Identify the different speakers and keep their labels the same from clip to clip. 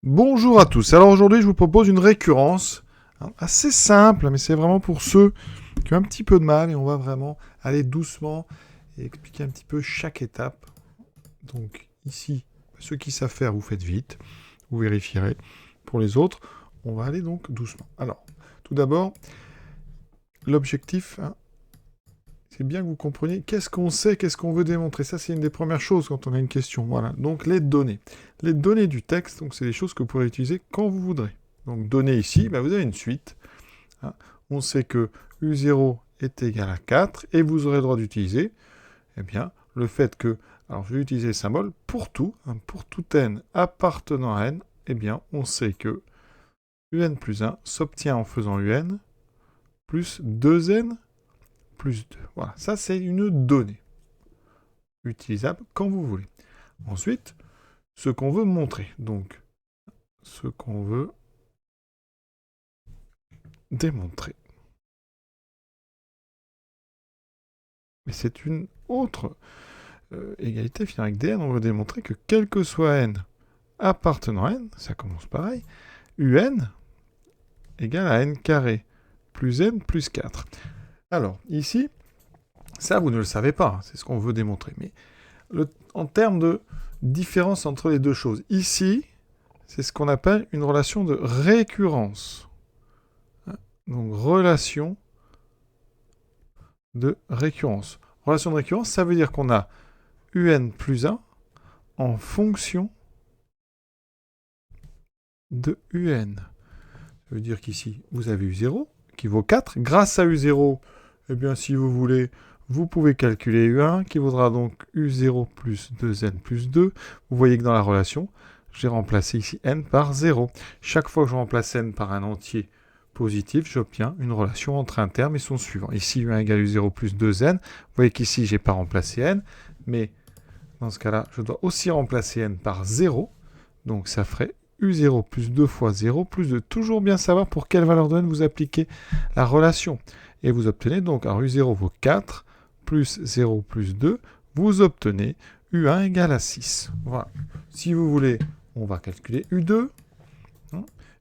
Speaker 1: Bonjour à tous. Alors aujourd'hui, je vous propose une récurrence assez simple, mais c'est vraiment pour ceux qui ont un petit peu de mal et on va vraiment aller doucement et expliquer un petit peu chaque étape. Donc ici, ceux qui savent faire, vous faites vite, vous vérifierez. Pour les autres, on va aller donc doucement. Alors, tout d'abord, l'objectif, c'est bien que vous compreniez qu'est-ce qu'on sait, qu'est-ce qu'on veut démontrer. Ça, c'est une des premières choses quand on a une question. Voilà. Donc, les données. Les données du texte, donc c'est des choses que vous pourrez utiliser quand vous voudrez. Donc, données ici, vous avez une suite. On sait que U0 est égal à 4 et vous aurez le droit d'utiliser le fait que, alors je vais utiliser le symbole pour tout, pour tout n appartenant à n, on sait que un plus 1 s'obtient en faisant un plus 2n plus 2. Voilà, ça c'est une donnée utilisable quand vous voulez. Ensuite, ce qu'on veut montrer. Donc, ce qu'on veut démontrer. Mais c'est une autre égalité finale avec dn. On veut démontrer que quel que soit n appartenant à n, ça commence pareil, un égale à n carré plus n plus 4. Alors, ici, ça vous ne le savez pas, c'est ce qu'on veut démontrer. Mais en termes de différence entre les deux choses, ici, c'est ce qu'on appelle une relation de récurrence. Donc, relation de récurrence. Relation de récurrence, ça veut dire qu'on a un plus 1 en fonction de un. Ça veut dire qu'ici, vous avez U0 qui vaut 4. Grâce à U0, si vous voulez, vous pouvez calculer U1 qui vaudra donc U0 plus 2n plus 2. Vous voyez que dans la relation, j'ai remplacé ici n par 0. Chaque fois que je remplace n par un entier positif, j'obtiens une relation entre un terme et son suivant. Ici, U1 égale U0 plus 2n. Vous voyez qu'ici, je n'ai pas remplacé n, mais dans ce cas-là, je dois aussi remplacer n par 0. Donc ça ferait U0 plus 2 fois 0 plus 2. Toujours bien savoir pour quelle valeur de n vous appliquez la relation. Et vous obtenez donc, alors U0 vaut 4, plus 0 plus 2, vous obtenez U1 égale à 6. Voilà. Si vous voulez, on va calculer U2.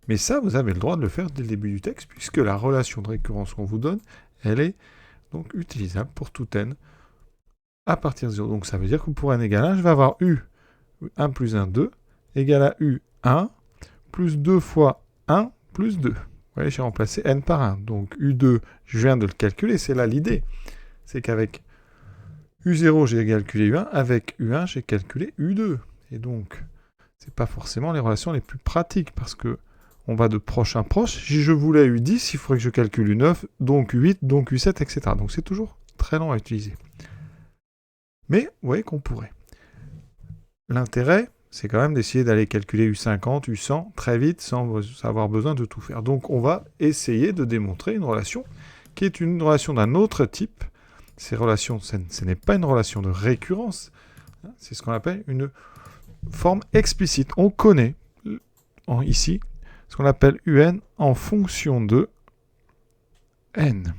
Speaker 1: Mais ça, vous avez le droit de le faire dès le début du texte, puisque la relation de récurrence qu'on vous donne, elle est donc utilisable pour tout n à partir de 0. Donc ça veut dire que pour n égale 1, je vais avoir U1 plus 1, 2, égale à U1, plus 2 fois 1, plus 2. Vous voyez, j'ai remplacé n par 1. Donc U2, je viens de le calculer, c'est là l'idée. C'est qu'avec U0, j'ai calculé U1, avec U1, j'ai calculé U2. Et donc, c'est pas forcément les relations les plus pratiques, parce que on va de proche à proche. Si je voulais U10, il faudrait que je calcule U9, donc U8, donc U7, etc. Donc c'est toujours très long à utiliser. Mais vous voyez qu'on pourrait. L'intérêt, c'est quand même d'essayer d'aller calculer U50, U100 très vite sans avoir besoin de tout faire. Donc on va essayer de démontrer une relation qui est une relation d'un autre type. Ces relations, ce n'est pas une relation de récurrence, c'est ce qu'on appelle une forme explicite. On connaît ici ce qu'on appelle un en fonction de n.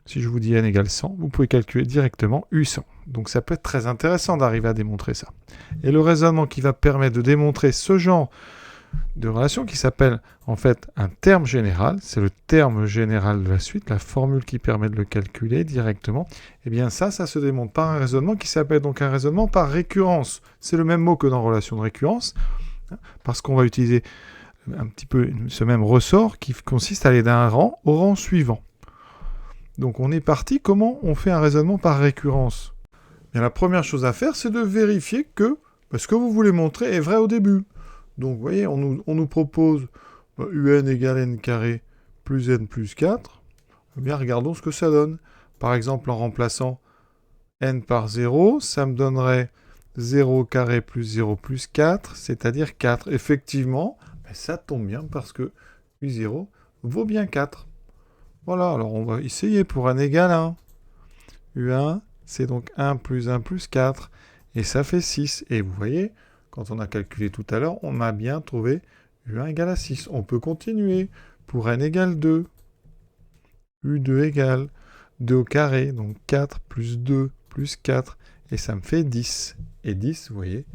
Speaker 1: Si je vous dis n égale 100, vous pouvez calculer directement U100. Donc ça peut être très intéressant d'arriver à démontrer ça. Et le raisonnement qui va permettre de démontrer ce genre de relation qui s'appelle en fait un terme général, c'est le terme général de la suite, la formule qui permet de le calculer directement, ça se démontre par un raisonnement qui s'appelle donc un raisonnement par récurrence. C'est le même mot que dans relation de récurrence, parce qu'on va utiliser un petit peu ce même ressort qui consiste à aller d'un rang au rang suivant. Donc on est parti, comment on fait un raisonnement par récurrence ? La première chose à faire, c'est de vérifier que ce que vous voulez montrer est vrai au début. Donc vous voyez, on nous propose un égale n carré plus n plus 4. Regardons ce que ça donne. Par exemple, en remplaçant n par 0, ça me donnerait 0 carré plus 0 plus 4, c'est-à-dire 4. Effectivement, ça tombe bien parce que U0 vaut bien 4. Voilà, alors on va essayer pour n égale 1. U1, c'est donc 1 plus 1 plus 4. Et ça fait 6. Et vous voyez, quand on a calculé tout à l'heure, on a bien trouvé U1 égale à 6. On peut continuer pour n égale 2. U2 égale 2 au carré, donc 4 plus 2 plus 4. Et ça me fait 10. Et 10, vous voyez,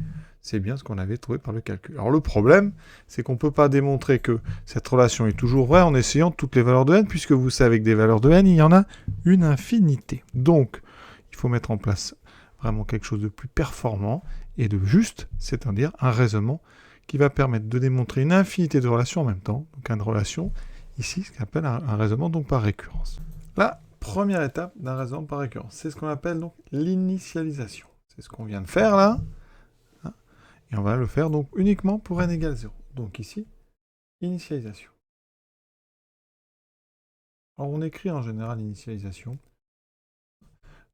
Speaker 1: c'est bien ce qu'on avait trouvé par le calcul. Alors le problème, c'est qu'on ne peut pas démontrer que cette relation est toujours vraie en essayant toutes les valeurs de n, puisque vous savez que des valeurs de n, il y en a une infinité. Donc, il faut mettre en place vraiment quelque chose de plus performant et de juste, c'est-à-dire un raisonnement qui va permettre de démontrer une infinité de relations en même temps. Donc une relation, ici, ce qu'on appelle un raisonnement donc par récurrence. La première étape d'un raisonnement par récurrence, c'est ce qu'on appelle donc l'initialisation. C'est ce qu'on vient de faire là. Et on va le faire donc uniquement pour n égale 0. Donc ici, initialisation. Alors on écrit en général initialisation.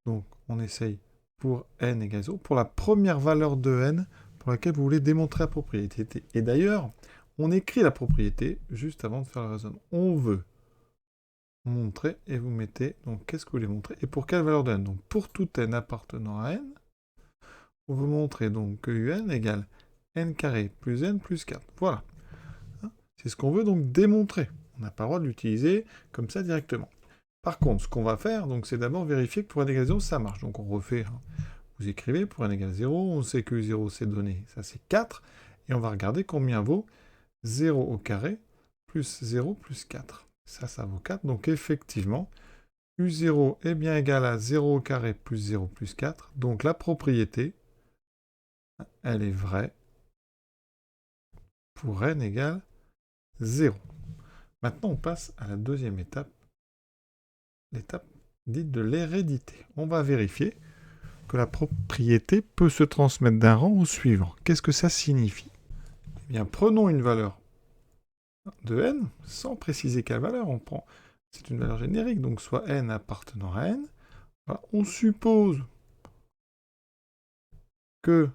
Speaker 1: Donc on essaye pour n égale 0, pour la première valeur de n pour laquelle vous voulez démontrer la propriété. Et d'ailleurs, on écrit la propriété juste avant de faire le raisonnement. On veut montrer, et vous mettez, donc qu'est-ce que vous voulez montrer, et pour quelle valeur de n? Donc pour tout n appartenant à n, on veut montrer donc que un égale n carré plus n plus 4. Voilà. C'est ce qu'on veut donc démontrer. On n'a pas le droit de l'utiliser comme ça directement. Par contre, ce qu'on va faire, donc, c'est d'abord vérifier que pour n égale 0, ça marche. Donc on refait, vous écrivez pour n égale 0, on sait que 0 c'est donné, ça c'est 4, et on va regarder combien vaut 0 au carré plus 0 plus 4. Ça vaut 4, donc effectivement, U0 est bien égal à 0 au carré plus 0 plus 4, donc la propriété, elle est vraie pour n égale 0. Maintenant, on passe à la deuxième étape, l'étape dite de l'hérédité. On va vérifier que la propriété peut se transmettre d'un rang au suivant. Qu'est-ce que ça signifie? Eh bien, prenons une valeur de n, sans préciser quelle valeur on prend. C'est une valeur générique, donc soit n appartenant à n. Voilà. On suppose que,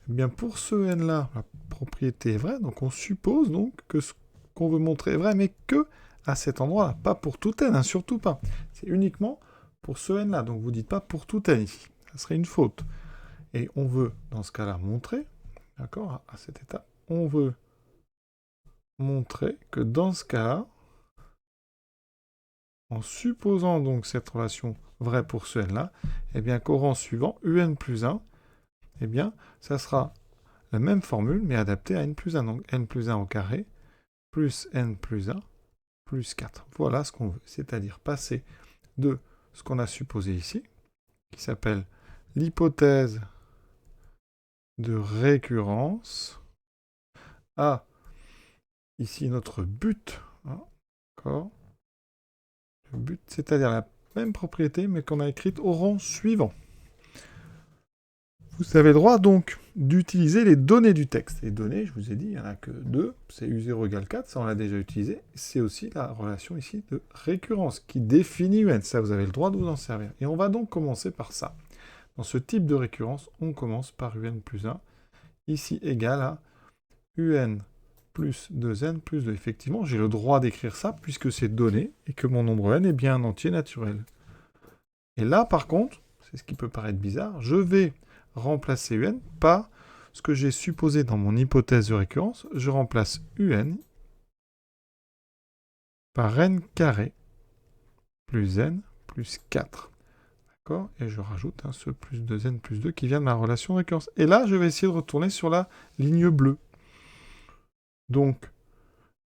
Speaker 1: eh bien, pour ce n-là, la propriété est vraie, donc on suppose donc que ce qu'on veut montrer est vrai, mais que à cet endroit-là, pas pour tout n, surtout pas. C'est uniquement pour ce n-là, donc vous ne dites pas pour tout n ici. Ça serait une faute. Et on veut, dans ce cas-là, montrer, d'accord, à cette étape, on veut montrer que dans ce cas-là, en supposant donc cette relation vraie pour ce n-là, eh bien qu'au rang suivant, un plus 1, eh bien, ça sera la même formule, mais adaptée à n plus 1. Donc n plus 1 au carré, plus n plus 1, plus 4. Voilà ce qu'on veut, c'est-à-dire passer de ce qu'on a supposé ici, qui s'appelle l'hypothèse de récurrence, à ici notre but, d'accord, le but, c'est-à-dire la même propriété, mais qu'on a écrite au rang suivant. Vous avez le droit donc d'utiliser les données du texte. Les données, je vous ai dit, il n'y en a que 2, c'est U0 égale 4, ça on l'a déjà utilisé. C'est aussi la relation ici de récurrence qui définit UN, ça vous avez le droit de vous en servir. Et on va donc commencer par ça. Dans ce type de récurrence, on commence par UN plus 1, ici égal à UN plus 2n plus 2. Effectivement, j'ai le droit d'écrire ça puisque c'est donné et que mon nombre n est bien un entier naturel. Et là, par contre, c'est ce qui peut paraître bizarre, je vais remplacer un par ce que j'ai supposé dans mon hypothèse de récurrence. Je remplace un par n carré plus n plus 4. D'accord? Et je rajoute ce plus 2n plus 2 qui vient de ma relation de récurrence. Et là, je vais essayer de retourner sur la ligne bleue. Donc,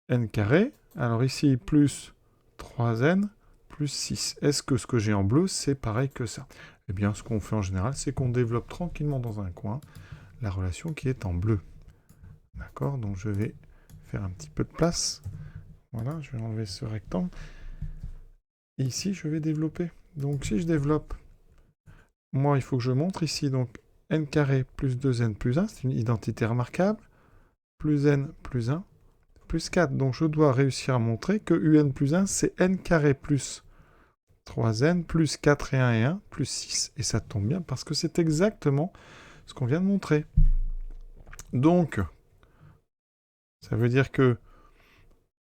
Speaker 1: n carré, alors ici, plus 3n, plus 6. Est-ce que ce que j'ai en bleu, c'est pareil que ça? Eh bien, ce qu'on fait en général, c'est qu'on développe tranquillement dans un coin la relation qui est en bleu. D'accord? Donc, je vais faire un petit peu de place. Voilà, je vais enlever ce rectangle. Et ici, je vais développer. Donc, si je développe, moi, il faut que je montre ici, donc, n carré plus 2n plus 1, c'est une identité remarquable, plus n plus 1, plus 4. Donc je dois réussir à montrer que un plus 1, c'est n carré plus 3n plus 4 et 1 et 1 plus 6. Et ça tombe bien parce que c'est exactement ce qu'on vient de montrer. Donc, ça veut dire que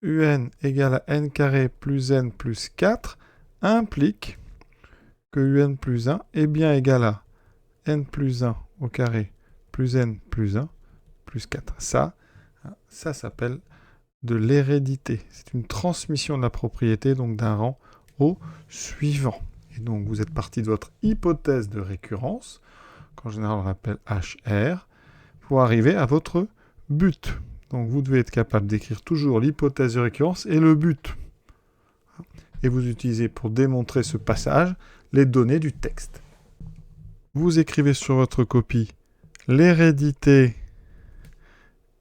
Speaker 1: un égale à n carré plus n plus 4 implique que un plus 1 est bien égal à n plus 1 au carré plus n plus 1 plus 4. Ça s'appelle de l'hérédité. C'est une transmission de la propriété, donc d'un rang au suivant. Et donc vous êtes parti de votre hypothèse de récurrence, qu'en général on appelle HR. pour arriver à votre but. Donc vous devez être capable d'écrire toujours l'hypothèse de récurrence et le but. Et vous utilisez pour démontrer ce passage les données du texte. Vous écrivez sur votre copie l'hérédité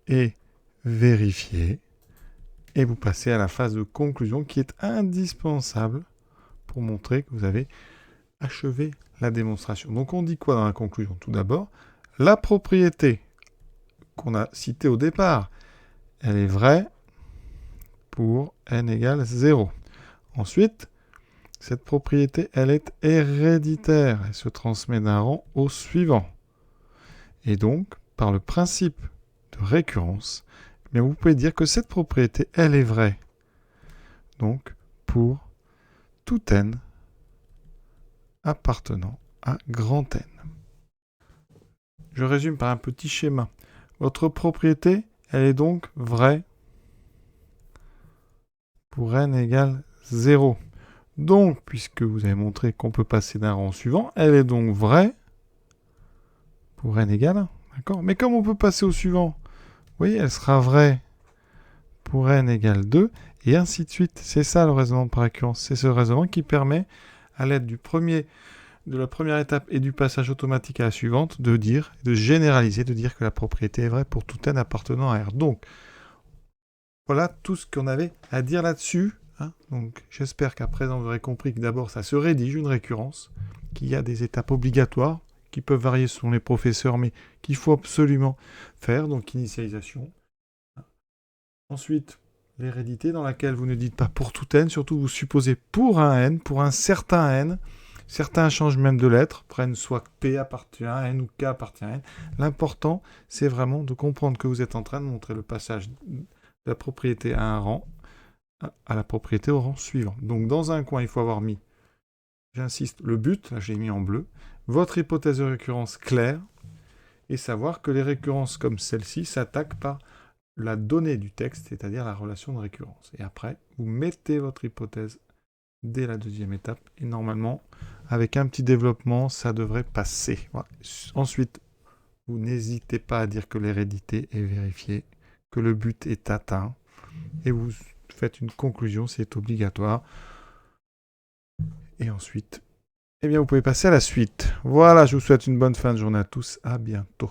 Speaker 1: est vérifiée. Et vous passez à la phase de conclusion qui est indispensable pour montrer que vous avez achevé la démonstration. Donc on dit quoi dans la conclusion? Tout d'abord, la propriété qu'on a citée au départ, elle est vraie pour n égale 0. Ensuite, cette propriété, elle est héréditaire. Elle se transmet d'un rang au suivant. Et donc, par le principe de récurrence, mais vous pouvez dire que cette propriété, elle est vraie. Donc, pour tout n appartenant à grand N. Je résume par un petit schéma. Votre propriété, elle est donc vraie pour n égale 0. Donc, puisque vous avez montré qu'on peut passer d'un rang au suivant, elle est donc vraie pour n égale 1. D'accord? Mais comme on peut passer au suivant, vous voyez, elle sera vraie pour n égale 2, et ainsi de suite. C'est ça le raisonnement par récurrence. C'est ce raisonnement qui permet, à l'aide de la première étape et du passage automatique à la suivante, de généraliser, de dire que la propriété est vraie pour tout n appartenant à R. Donc, voilà tout ce qu'on avait à dire là-dessus. Donc, j'espère qu'à présent, vous aurez compris que d'abord, ça se rédige une récurrence, qu'il y a des étapes obligatoires, qui peuvent varier selon les professeurs, mais qu'il faut absolument faire. Donc, initialisation. Ensuite, l'hérédité dans laquelle vous ne dites pas pour tout n, surtout vous supposez pour un n, pour un certain n. Certains changent même de lettres, prennent soit P appartient à n ou K appartient à n. L'important, c'est vraiment de comprendre que vous êtes en train de montrer le passage de la propriété à un rang à la propriété au rang suivant. Donc dans un coin, il faut avoir mis, j'insiste, le but, là j'ai mis en bleu, votre hypothèse de récurrence claire, et savoir que les récurrences comme celle-ci s'attaquent par la donnée du texte, c'est-à-dire la relation de récurrence. Et après, vous mettez votre hypothèse dès la deuxième étape, et normalement, avec un petit développement, ça devrait passer. Voilà. Ensuite, vous n'hésitez pas à dire que l'hérédité est vérifiée, que le but est atteint, et vous faites une conclusion, c'est obligatoire. Et ensuite, eh bien, vous pouvez passer à la suite. Voilà, je vous souhaite une bonne fin de journée à tous, à bientôt.